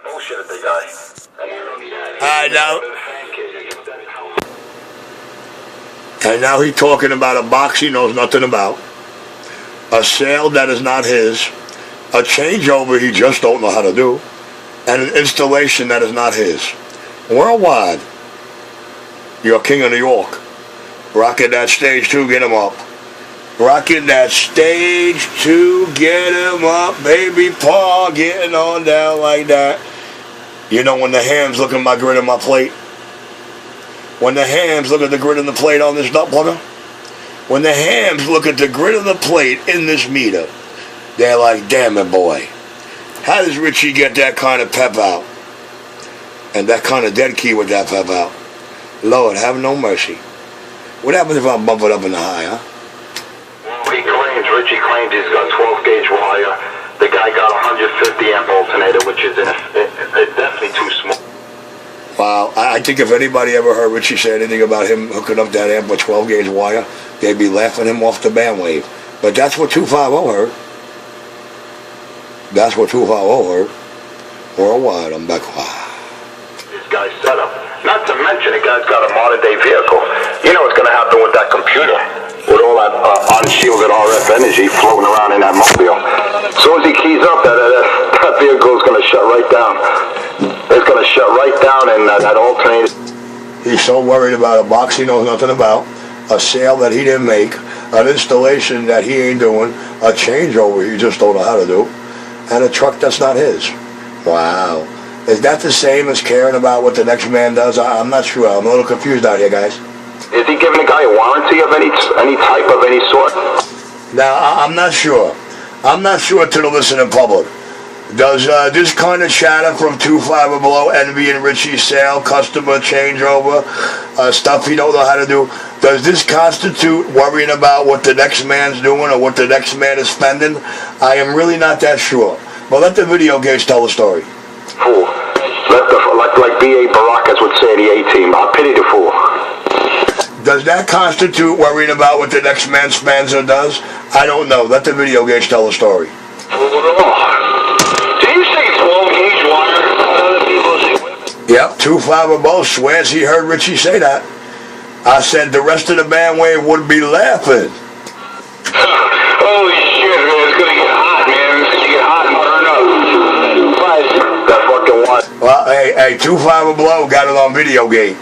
Bullshit at the guy. I know. And now he's talking about a box he knows nothing about, a sale that is not his, a changeover he just don't know how to do, and an installation that is not his. Worldwide, you're king of New York. Rocking that stage 2, get him up. Rocking that stage 2, get him up. Baby Paul getting on down like that. You know when the hams look at my grid on my plate? When the hams look at the grid on the plate on this nut plugger? When the hams look at the grid on the plate in this meter, they're like, damn it, boy. How does Richie get that kind of pep out? And that kind of dead key with that pep out? Lord, have no mercy. What happens if I bump it up in the high, huh? Richie claims he's got 12 gauge wire. The guy got 150 amp alternator, which is definitely too small. Wow, I think if anybody ever heard Richie say anything about him hooking up that amp with 12 gauge wire, they'd be laughing him off the bandwave. But that's what 250 heard. That's what 250 heard. Worldwide, I'm back. This guy's setup. Not to mention, the guy's got a modern day vehicle. You know what's going to happen with that computer? With all that unshielded RF energy floating around in that mobile. As soon as he keys up, that vehicle is going to shut right down. It's going to shut right down, and that alternator. He's so worried about a box he knows nothing about, a sale that he didn't make, an installation that he ain't doing, a changeover he just don't know how to do, and a truck that's not his. Wow. Is that the same as caring about what the next man does? I'm not sure. I'm a little confused out here, guys. Is he giving a guy a warranty of any type of any sort? Now, I'm not sure. I'm not sure to the listening public. Does this kind of chatter from 250 Below, Envy and Richie's sale, customer changeover, stuff he don't know how to do, does this constitute worrying about what the next man's doing or what the next man is spending? I am really not that sure. But let the video gauge tell the story. Fool. Like B.A. Baracus would say in the A-Team, I pity the fool. Does that constitute worrying about what the next man spends or does? I don't know. Let the video gauge tell the story. Did you say 12 gauge wire? Yep, 250 Below swears he heard Richie say that. I said the rest of the bandwave would be laughing. Holy shit, man. It's going to get hot, man. It's going to get hot and burn up. That fucking one. Well, hey, 250 Below got it on video gate.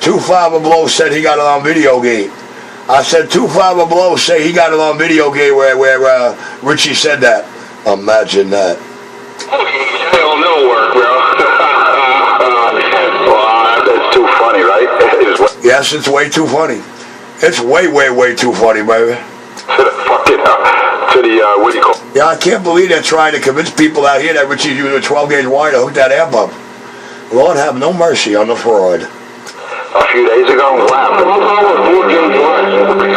250 Below said he got it on video gate. I said 250 Below say he got it on video gate where Richie said that. Imagine that. Hell no work, bro. Wow, that's too funny, right? Yes, it's way too funny. It's way, way, way too funny, baby. What do you call? Yeah, I can't believe they're trying to convince people out here that Richie's using a 12 gauge wire to hook that amp up. Lord have no mercy on the fraud. A few days ago, what happened?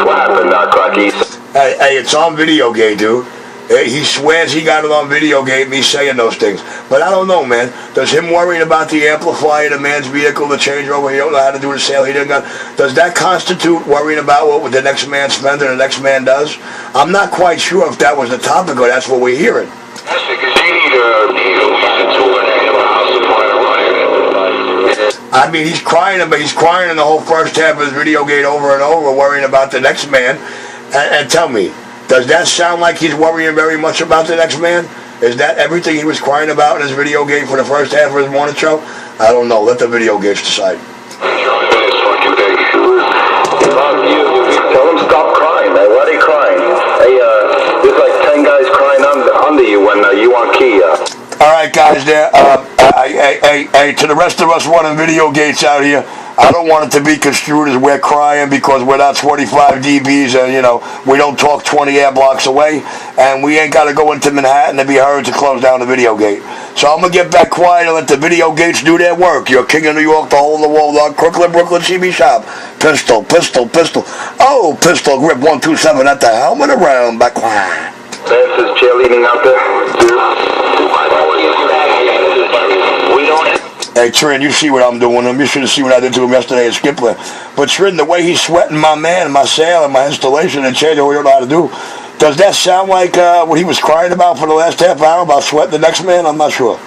What happened, Cracky? Hey, it's on video gate, dude. He swears he got it on video gate, me saying those things. But I don't know, man. Does him worrying about the amplifier, the man's vehicle, the changeover, he don't know how to do the sale, he didn't got, does that constitute worrying about what the next man spends and the next man does? I'm not quite sure if that was the topic or that's what we're hearing. That's because you need a listen to an house supply running. I mean, he's crying in the whole first half of his video gate over and over, worrying about the next man. And tell me, does that sound like he's worrying very much about the next man? Is that everything he was crying about in his video game for the first half of his morning show? I don't know. Let the video gauge decide. Tell him stop crying, man. Why are they crying? Hey, there's like 10 guys crying under you when you on key. All right, guys, there. Hey, to the rest of us running video gates out here, I don't want it to be construed as we're crying because we're not 25 dBs and, we don't talk 20 air blocks away, and we ain't got to go into Manhattan to be heard to close down the video gate. So I'm going to get back quiet and let the video gates do their work. You're king of New York, the hole in the wall, Crooklyn, Brooklyn, CB shop. Pistol. Oh, pistol grip 127 at the helmet around. Back quiet. Vance is cheerleading out there. Hey, Trin, you see what I'm doing to him. You should have seen what I did to him yesterday at Skipler. But Trin, the way he's sweating my man, my sale, and my installation and change what we don't know how to do, does that sound like what he was crying about for the last half hour about sweating the next man? I'm not sure.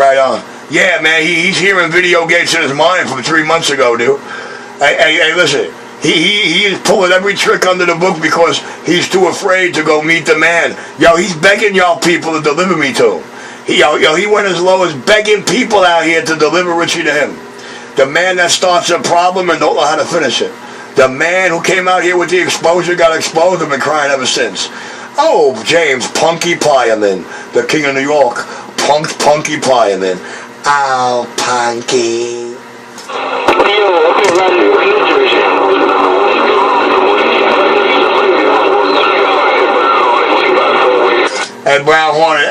right on. Yeah, man, he's hearing video games in his mind from 3 months ago, dude. Hey, listen. He is pulling every trick under the book because he's too afraid to go meet the man. Yo, he's begging y'all people to deliver me to him. He went as low as begging people out here to deliver Richie to him. The man that starts a problem and don't know how to finish it. The man who came out here with the exposure got exposed and been crying ever since. Oh, James, Punky Pieman, the king of New York. Punky Pieman. Oh, Punky. Hey, Brown Hornet,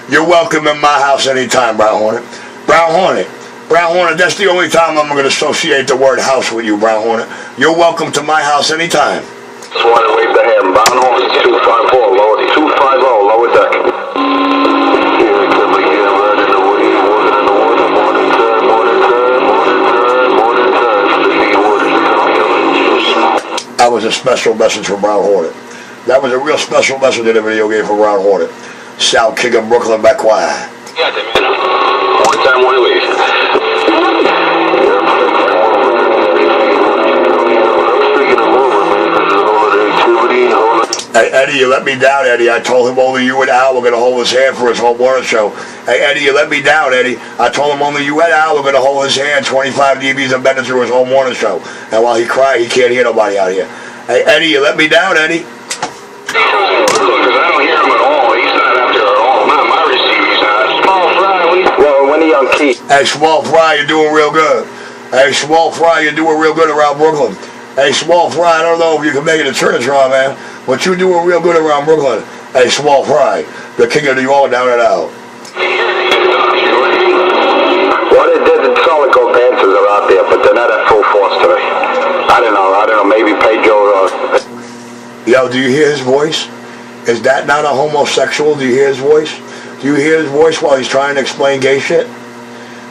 you're welcome in my house anytime, Brown Hornet. Brown Hornet, that's the only time I'm going to associate the word house with you, Brown Hornet. You're welcome to my house anytime. Just want to wave the hand. Brown Hornet 254, lower 250, lower deck. That was a special message from Brown Hornet. That was a real special message in the video game for Brown Hornet. South King of Brooklyn, back quiet. Yeah, one time, one way. Hey, Eddie, you let me down, Eddie. I told him only you and Al were going to hold his hand for his home water show. Hey, Eddie, you let me down, Eddie. I told him only you and Al were going to hold his hand 25 dBs and bend it through his home water show. And while he cried, he can't hear nobody out here. Hey, Eddie, you let me down, Eddie. Because I don't hear him at all. He's not out there at all. Not my receiver. He's not. Small Fry, well, when he on key. Hey, Small Fry, you're doing real good. Hey, Small Fry, you're doing real good around Brooklyn. Hey, Small Fry, I don't know if you can make it to Trinitron, man, but you're doing real good around Brooklyn. Hey, Small Fry, the king of New York, down and out. Well, the Solico dancers are out there, but they're not at full force today. I don't know, maybe Pedro. Yo, do you hear his voice? Is that not a homosexual? Do you hear his voice? Do you hear his voice while he's trying to explain gay shit?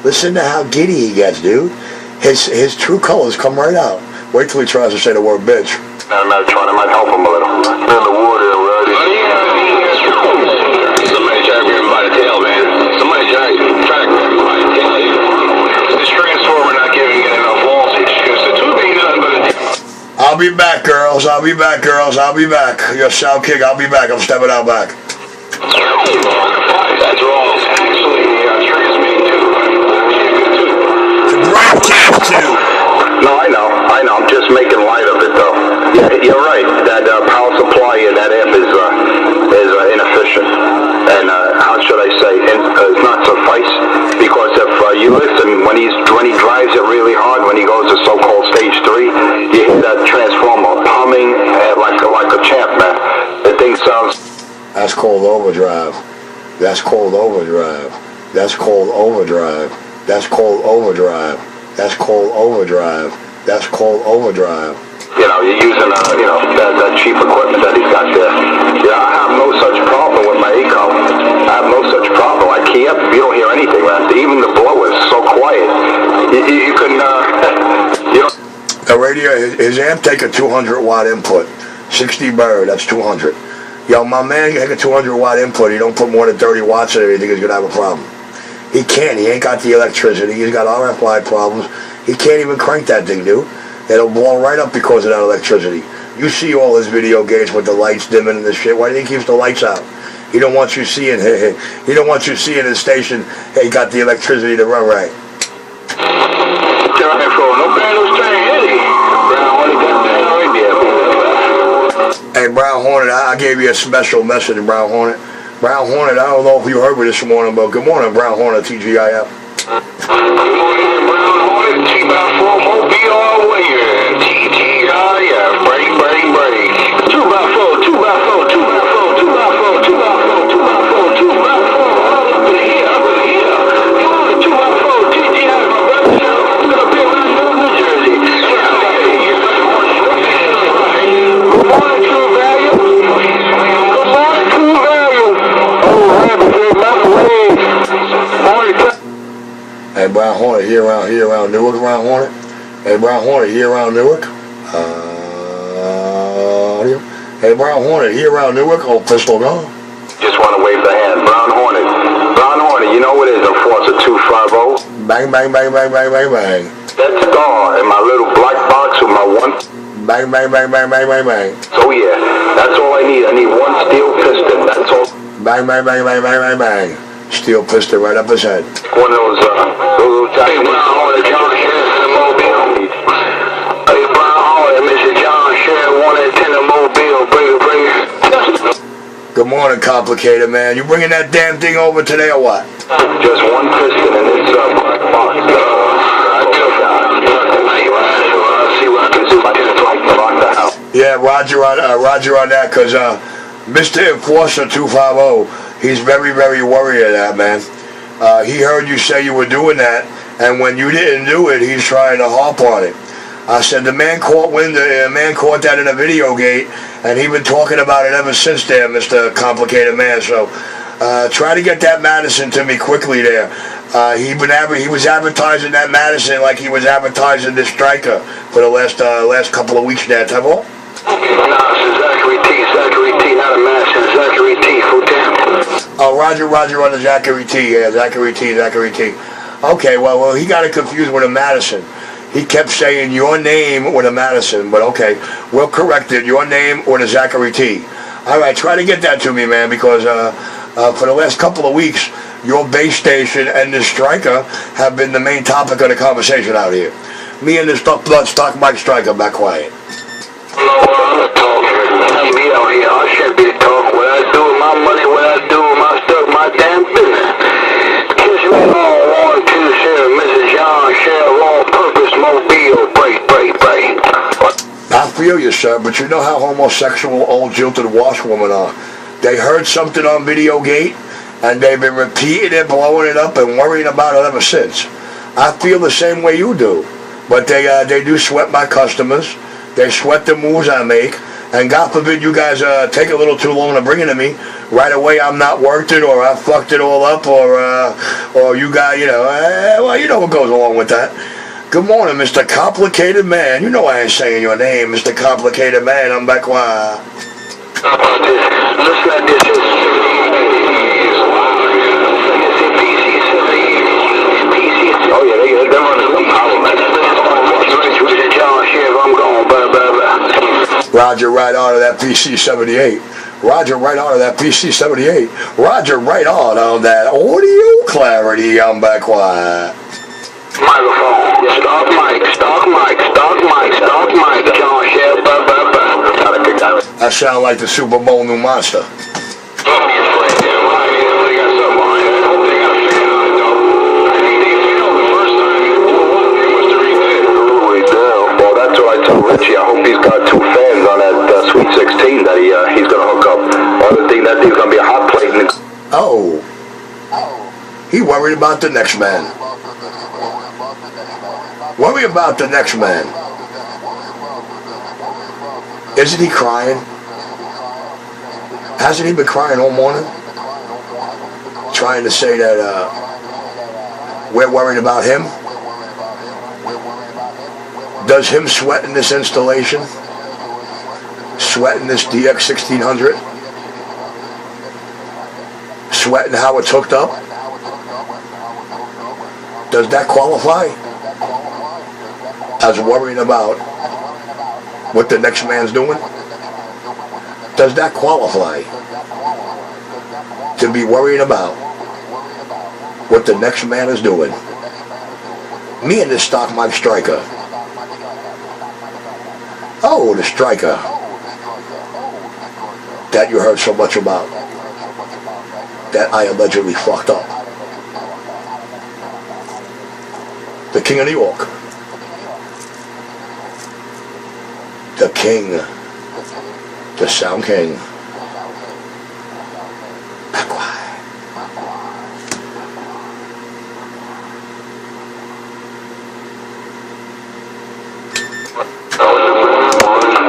Listen to how giddy he gets, dude. His true colors come right out. Wait till he tries to say the word bitch. I'm not trying, I might help him a little. In the water already. Somebody try to grab him by the tail, man. Somebody try to grab him by the tail. This transformer not giving it enough voltage. Because the tube ain't nothing but a... I'll be back, girls. I'll be back. Your South King, I'll be back. I'm stepping out back. That's wrong. Actually, transmitting too. Broadcast too. No, I know. I'm just making light of it, though. Yeah, you're right. That power supply in that amp is inefficient, and how should I say? It's not suffice, because if you listen when he drives it really hard, when he goes to so-called stage 3, you hear that transformer humming like a champ, man. The thing sounds. That's called overdrive. That's called overdrive. That's called overdrive. That's called overdrive. That's called overdrive. That's called overdrive. You're using that cheap equipment that he's got there. Yeah, I have no such problem with my ACO. I have no such problem. I can't. You don't hear anything, man. Even the blower is so quiet. You can. The radio, his amp take a 200 watt input. 60 bird. That's 200. Yo, my man, you take a 200 watt input. You don't put more than 30 watts in it. You think he's gonna have a problem? He can't. He ain't got the electricity. He's got RFI problems. He can't even crank that thing, dude. It'll blow right up because of that electricity. You see all his video games with the lights dimming and this shit. Why do you think he keeps the lights out? He don't want you seeing. He don't want you seeing his station. Hey, got the electricity to run right. Hey, Brown Hornet, I gave you a special message, Brown Hornet. Brown Hornet, I don't know if you heard me this morning, but good morning, Brown Hornet, TGIF. Good morning, Brown Hornet, T-by-4, Mobile Warrior, TGIF, break. 2x4, 2x4, 2x4, 2x4, 2x4, 2x4, 2x4, 2x4, over here. Come on, 2x4, TGIF, my brother, I'm gonna be around New Jersey. Good morning, True Value. Good morning, True Value. Hey, Brown Hornet, here around Newark, Brown Hornet. Hey, Brown Hornet, here around Newark. Hey, Brown Hornet, here around Newark. Oh, pistol gone. Just want to wave the hand. Brown You know what it is, Enforcer 250? Bang, bang, bang, bang, bang, bang, bang. That star in my little black box with my one... Bang, bang, bang, bang, bang, bang, bang. So yeah, that's all I need. I need one steel piston, that's all. Bang, bang, bang, bang, bang, bang, bang. Steel piston right up his head. One of those little John Sheriff in the Mobile. Hey, Brown Hall, Mr. John Sheriff 1 in the Mobile. Bring it. Good morning, Complicated Man. You bringing that damn thing over today or what? Just one piston in this black box. I'll see what I can do. I can lock the house. Yeah, Roger on that, because Mr. Enforcer 250, he's very, very worried of that, man. He heard you say you were doing that, and when you didn't do it, he's trying to harp on it. I said the man caught that in a video gate, and he's been talking about it ever since there, Mr. Complicated Man. So try to get that Madison to me quickly there. He was advertising that Madison like he was advertising this striker for the last couple of weeks there, Tavo. No, it's Zachary T, not a Madison, Zachary T, full damn. Oh, Roger on the Zachary T, yeah, Zachary T. Okay, well, he got it confused with a Madison. He kept saying your name with a Madison, but okay, we'll correct it, your name or the Zachary T. All right, try to get that to me, man, because for the last couple of weeks, your base station and the striker have been the main topic of the conversation out here. Me and the stock Mike Striker back quiet. I'm a talker. I'm me out here. I should be the talk. What I do with my money, what I do with my stuff, my damn business. Kiss me on 1, 2, Sheriff, Mrs. John, Sheriff, on purpose, Mobile, break. I feel you, sir, but you know how homosexual old jilted washwomen are. They heard something on Videogate, and they've been repeating it, blowing it up, and worrying about it ever since. I feel the same way you do, but they do sweat my customers. They sweat the moves I make, and God forbid you guys take a little too long to bring it to me. Right away, I'm not worked it, or I fucked it all up, or you guys, well, you know what goes along with that. Good morning, Mr. Complicated Man. You know I ain't saying your name, Mr. Complicated Man. I'm back. Listen at this. Oh yeah, they're running some power, man. John Sheriff, I'm going, blah. Roger, right on to that PC-78. Roger, right on to that PC-78. Roger, right on that audio clarity. I'm back. Microphone. Stock mic. John Sheriff, blah. I sound like the Super Bowl new monster. Richie, I hope he's got 2 fans on that Sweet 16 that he's going to hook up. Other thing, that thing's going to be a hot plate. Oh. He worried about the next man. Worry about the next man. Isn't he crying? Hasn't he been crying all morning? Trying to say that we're worried about him? Does him sweating this installation, sweating this DX 1600, sweating how it's hooked up, does that qualify as worrying about what the next man's doing? Does that qualify to be worrying about what the next man is doing? Me and this stock Mike Striker. Oh, the striker that you heard so much about, that I allegedly fucked up. The King of New York. The King. The Sound King.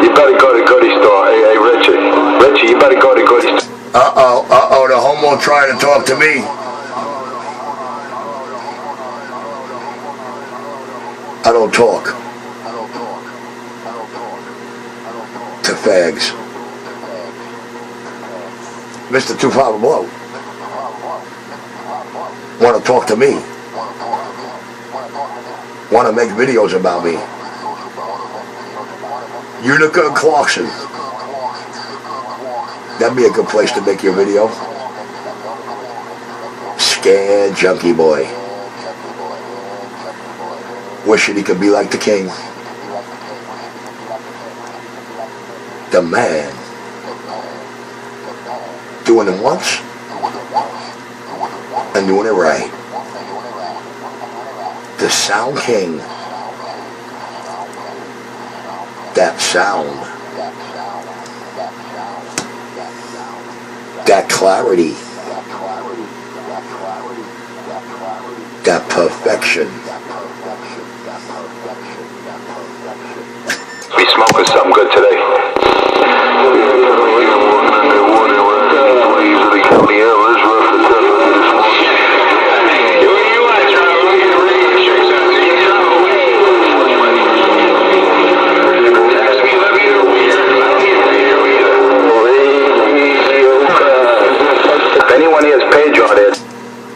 You better go to Goody Store. Hey, Richie, you better go to Goody Store. Uh-oh, the homo trying to talk to me. I don't talk to fags. Mr. 250 Blow. want to talk to me, want to make videos about me. Utica and Clarkson. That'd be a good place to make your video. Scared junkie boy. Wishing he could be like the king. The man. Doing it once and doing it right. The Sound King. That sound. That clarity. That perfection. Be smoking something good today.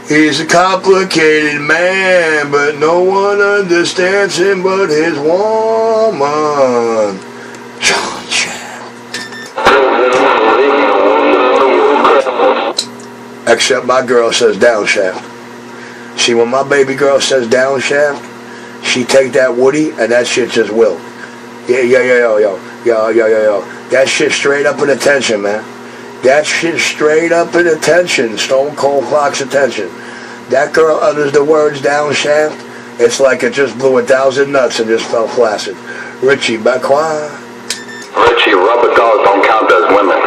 He's a complicated man, but no one understands him but his woman. John Champ. Except my girl says downshaft. See, when my baby girl says downshaft, she take that Woody and that shit just will. Yo. That shit straight up in attention, man. That shit straight up in attention. Stone Cold Clock's attention. That girl utters the words downshaft. It's like it just blew 1,000 nuts and just fell flaccid. Richie, back quiet. Richie, rubber dolls don't count as women.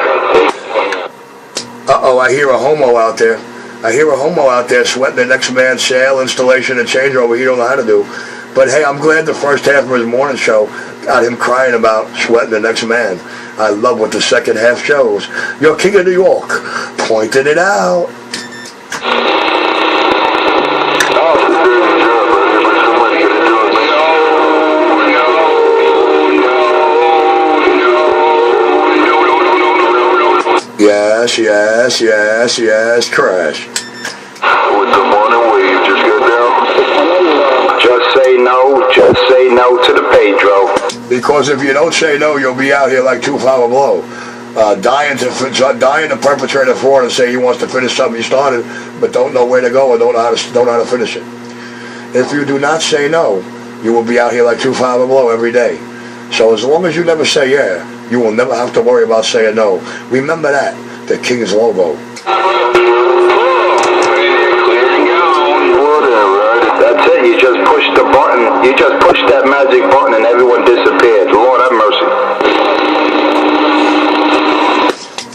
Uh-oh, I hear a homo out there. I hear a homo out there sweating the next man's sale, installation, and changeover he don't know how to do. But hey, I'm glad the first half of his morning show got him crying about sweating the next man. I love what the second half shows. You're King of New York. Pointed it out. Yes, crash. With the morning wave, just get down. Just say no to the Pedro. Because if you don't say no, you'll be out here like 2 Flower Blow. Dying to perpetrate a fraud and say he wants to finish something he started, but don't know where to go or don't know how to finish it. If you do not say no, you will be out here like 2 Flower Blow every day. So as long as you never say yeah, you will never have to worry about saying no. Remember that, the King's logo. That's it, you just push the button. You just push that magic button and everyone disappeared. Lord have mercy.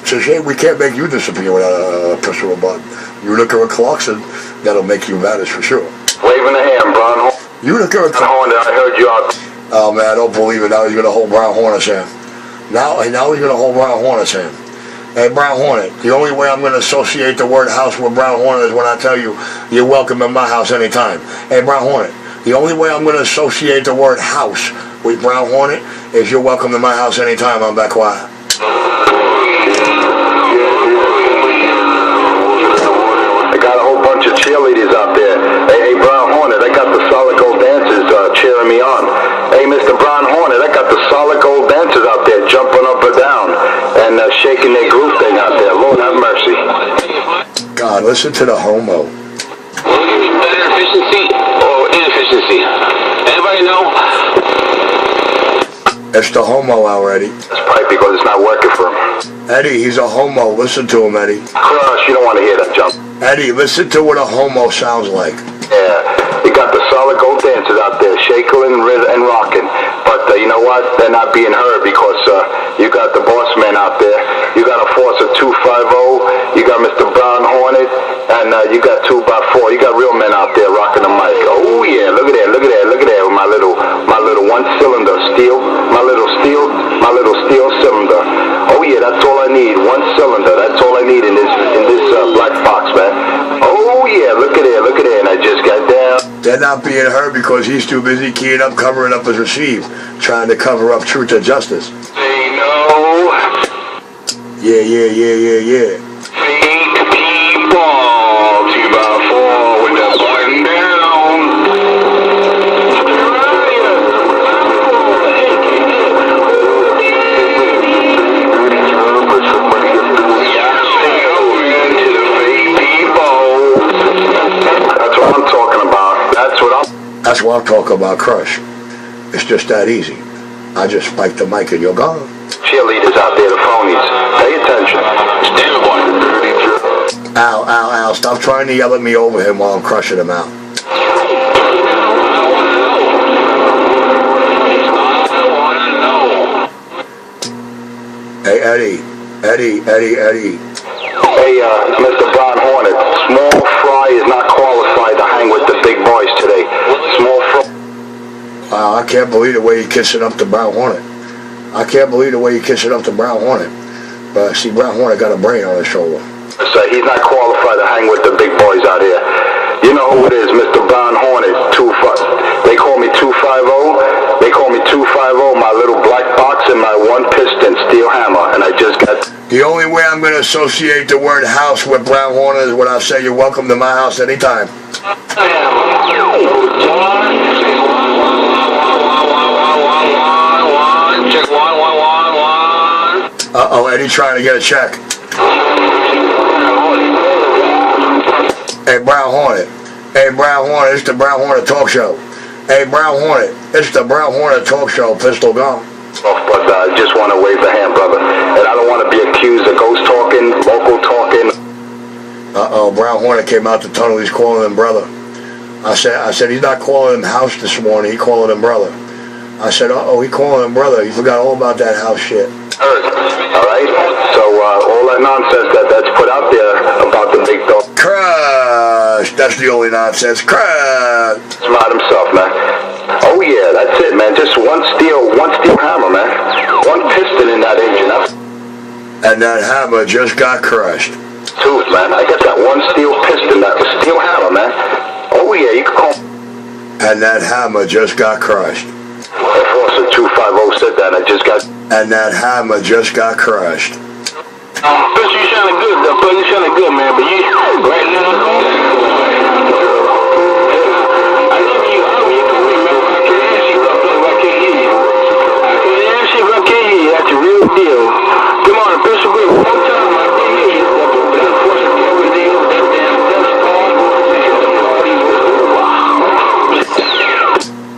It's a shame we can't make you disappear without a push of a button. Utica or Clarkson, that'll make you vanish for sure. Waving a hand, Brown Utica or Hornet, I heard you out. Oh man, I don't believe it. Now he's going to hold Brown Hornet's hand. Now he's going to hold Brown Hornet's hand. Hey, Brown Hornet, the only way I'm going to associate the word house with Brown Hornet is when I tell you, you're welcome in my house anytime. Hey, Brown Hornet, the only way I'm going to associate the word house with Brown Hornet is you're welcome in my house anytime. I'm back quiet. I got a whole bunch of cheerleaders out there. Hey, Brown Hornet, I got the solid gold dancers cheering me on. Hey, Mr. Brown Hornet, I got the solid gold dancers out there jumping up and down and shaking their groove thing out there. Lord have mercy. God, listen to the homo. Better efficiency or inefficiency? Anybody know? It's the homo already. That's probably because it's not working for him. Eddie, he's a homo. Listen to him, Eddie. Crush, you don't want to hear that jump. Eddie, listen to what a homo sounds like. Yeah, you got the solid gold dancers out there shaking and rocking. But you know what? They're not being heard because you got the boss man out there. You got a force of 250. You got Mr. Brown Hornet. And you got 2x4. You got real men out there rocking the mic. Oh yeah, look at that with my little one cylinder steel. My little steel cylinder. Oh yeah, that's all I need. One cylinder. That's all I need in this black box, man. Oh yeah, look at there, and I just got down. They're not being heard because he's too busy keying up, covering up his receive, trying to cover up truth and justice. Say no. Yeah. Fake people. 2x4 with That's what I'm talking about, crush. It's just that easy. I just spiked the mic and you're gone. Cheerleaders out there, the phonies. Pay attention. Damn it, boy. Al, Al, Al, stop trying to yell at me over him while I'm crushing him out. Hey, Eddie. Hey, Mr. Brown Hornet, Small Fry is not qualified to hang with the big boys today. Small Fry. Wow, I can't believe the way he kissing up to Brown Hornet. I can't believe the way he kissing up to Brown Hornet. But see, Brown Hornet got a brain on his shoulder. So he's not qualified to hang with the big boys out here. You know who it is, Mr. Brown Hornet. They call me 250. They call me 250, my little black box and my one piston steel hammer. And I just got... The only way I'm going to associate the word house with Brown Hornet is when I say you're welcome to my house anytime. Check 1. Uh-oh, Eddie trying to get a check. Hey, Brown Hornet. It's the Brown Hornet talk show. Hey, Brown Hornet. It's the Brown Hornet talk show. Pistol gone. But I just want to wave the hand, brother. And I don't want to be accused of ghost talking, local talking. Uh-oh, Brown Hornet came out the tunnel. He's calling him brother. I said he's not calling him house this morning. He calling him brother. I said, uh-oh, he calling him brother. He forgot all about that house shit. All right? So all that nonsense that's put out there about the big dog. Crush. That's the only nonsense. Crush. Smart himself, man. Oh, yeah, that's it, man. Just one steel hammer, man. One piston in that engine. And that hammer just got crushed. Tooth, man. I got that one steel piston, that was steel hammer, man. Oh, yeah, you can call... And that hammer just got crushed. If also 250 said that, I just got... And that hammer just got crushed. Bitch, you sounding good, though, but you sounding good, man. But you, right now, I know you can remember. I can't hear you. I can't hear you. That's a real deal. Come on, Pistol Grip, one time, I can't hear you.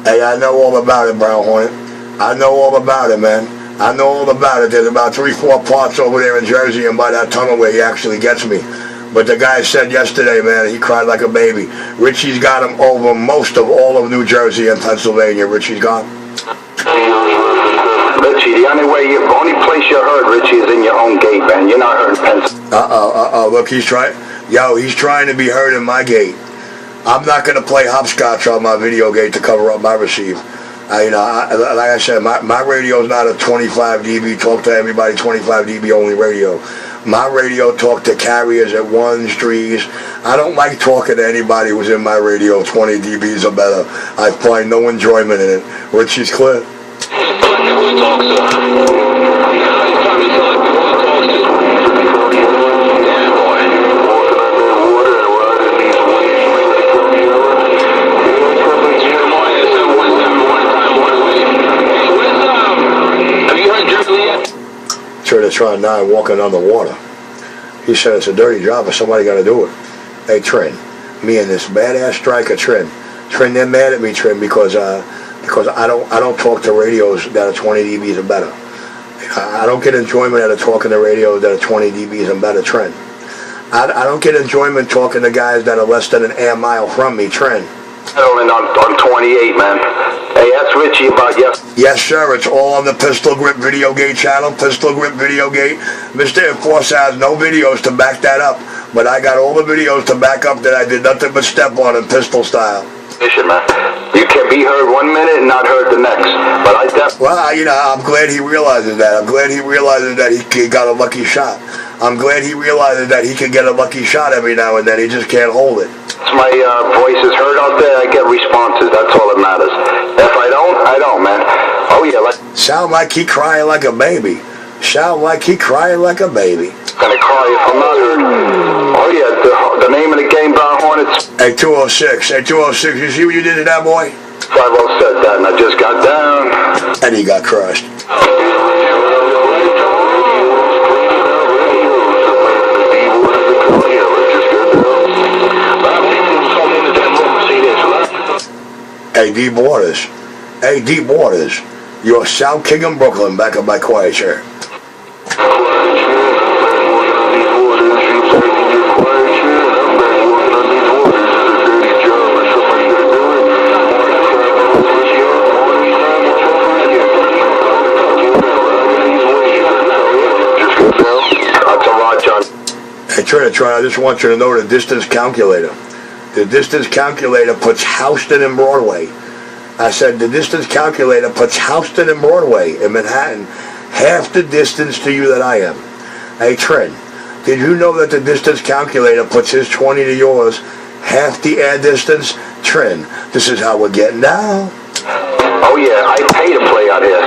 Hey, I know all about it, Brown Hornet. I know all about it, man. I know all about it. There's about 3-4 parts over there in Jersey and by that tunnel where he actually gets me. But the guy said yesterday, man, he cried like a baby. Richie's got him over most of all of New Jersey and Pennsylvania. Richie's gone. Richie, the only place you heard Richie is in your own gate, man. You're not heard in Pennsylvania. Uh-oh. Look, he's trying to be heard in my gate. I'm not going to play hopscotch on my video gate to cover up my receive. Like I said, my radio is not a 25 dB talk to everybody 25 dB only radio. My radio talk to carriers at 1s, 3s. I don't like talking to anybody who's in my radio 20 dBs or better. I find no enjoyment in it. Richie's clear. To try 9 walking on the water. He said it's a dirty job, but somebody got to do it. Hey, Trin, me and this badass striker, Trin, they're mad at me, Trin, because I don't talk to radios that are 20 dBs and better. I don't get enjoyment out of talking to radios that are 20 dBs and better, Trin. I don't get enjoyment talking to guys that are less than an air mile from me, Trin. On 28, man. Hey, that's Richie about yes. Yes, sir. It's all on the Pistol Grip Video Gate channel. Pistol Grip Video Gate. Mr. Enforcer has no videos to back that up, but I got all the videos to back up that I did nothing but step on in pistol style. Listen, man. You can be heard 1 minute and not heard the next. But I definitely... Well, I'm glad he realizes that. I'm glad he realizes that he got a lucky shot. I'm glad he realizes that he can get a lucky shot every now and then. He just can't hold it. My voice is heard out there. I get responses. That's all that matters. If I don't, man. Oh, yeah. Sound like he crying like a baby. Sound like he crying like a baby. Gonna cry if I'm not heard. Oh, yeah. The name of the game, Brown Hornets. Hey, 206. Hey, 206. You see what you did to that boy? 50 said that, and I just got down. And he got crushed. Hey, Deep Waters. Hey, Deep Waters. You're South King in Brooklyn, back up by quiet chair. Hey, Trinitron, I just want you to know the distance calculator. The distance calculator puts Houston and Broadway. I said the distance calculator puts Houston and Broadway in Manhattan half the distance to you that I am. Hey, Trin, did you know that the distance calculator puts his 20 to yours half the air distance? Trin, this is how we're getting down. Oh yeah, I pay to play out here.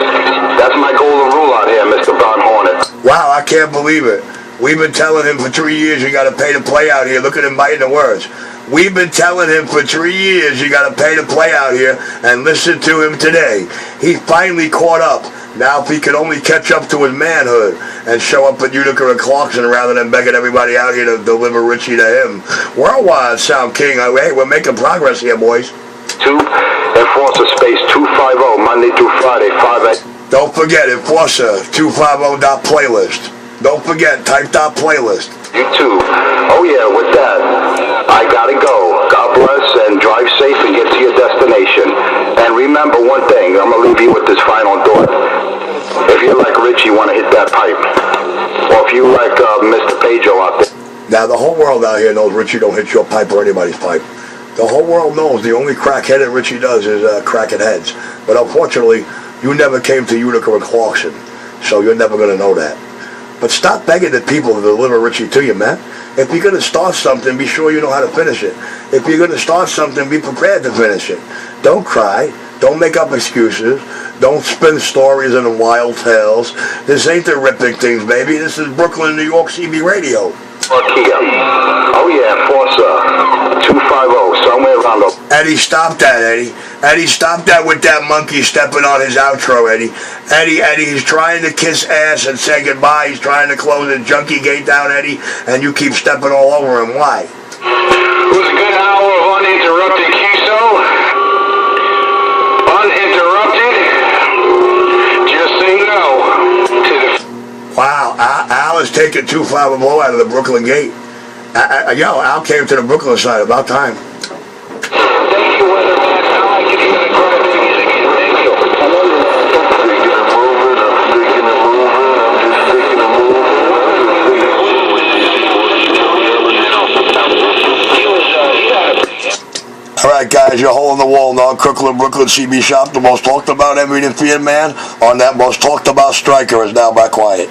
That's my golden rule out here, Mr. Brown Hornet. Wow, I can't believe it. We've been telling him for 3 years you got to pay to play out here. Look at him biting the words. We've been telling him for 3 years you got to pay to play out here, and listen to him today. He finally caught up. Now if he could only catch up to his manhood and show up at Utica and Clarkson rather than begging everybody out here to deliver Richie to him. Worldwide, Sound King. Hey, we're making progress here, boys. 2 Enforcer space 250 Monday through Friday 5 8. Don't forget Enforcer 250.playlist. Don't forget, type .playlist. You too. Oh yeah, with that, I gotta go. God bless and drive safe and get to your destination. And remember one thing, I'm gonna leave you with this final thought. If you're like Richie, you wanna hit that pipe. Or if you like Mr. Pedro out there. Now the whole world out here knows Richie don't hit your pipe or anybody's pipe. The whole world knows the only crackhead that Richie does is cracking heads. But unfortunately, you never came to Utica and Clarkson, so you're never gonna know that. But stop begging the people to deliver Richie to you, man. If you're going to start something, be sure you know how to finish it. If you're going to start something, be prepared to finish it. Don't cry. Don't make up excuses. Don't spin stories and wild tales. This ain't the ripping things, baby. This is Brooklyn, New York, CB Radio. Oh yeah, Forza 250, somewhere around the... Eddie, stop that, Eddie. Eddie, stop that with that monkey stepping on his outro, Eddie. Eddie, he's trying to kiss ass and say goodbye. He's trying to close the junkie gate down, Eddie, and you keep stepping all over him. Why? It was a good hour of uninterrupted QSO. Uninterrupted. Just so you know. Wow, Al is taking 250 out of the Brooklyn gate. Yo, Al came to the Brooklyn side. About time. Thank you, Weatherman. Now I can hear the crybabies again. Thank you. All right, guys, you're hole in the wall now. Crooklyn, Brooklyn, CB Shop, the most talked about envied and feared man on that most talked about striker is now by quiet.